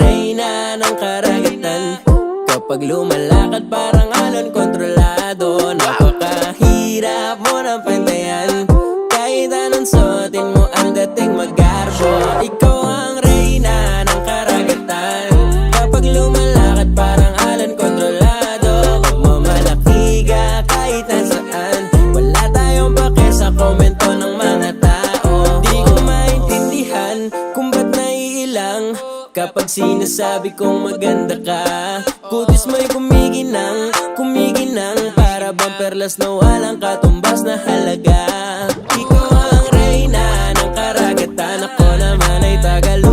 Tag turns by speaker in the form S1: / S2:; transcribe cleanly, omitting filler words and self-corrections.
S1: reyna ng karagatan. Kapag lumalakad parang alon kontrolado, napakahirap mo ng pantayan. Kahit anong suotin mo ang dating magarbo. Ikaw ang reyna ng karagatan. Kapag lumalakad parang alon kontrolado, magmamalaki ka kahit nasaan. Wala tayong pake sa komento ng mga tao. Di ko maintindihan kung ba't naiilang kapag sinasabi kong maganda ka. Kutis mo'y kumiginang, kumiginang, para bang perlas na walang katumbas na halaga. Ikaw ang reyna ng karagatan, ako naman ay tagaluto.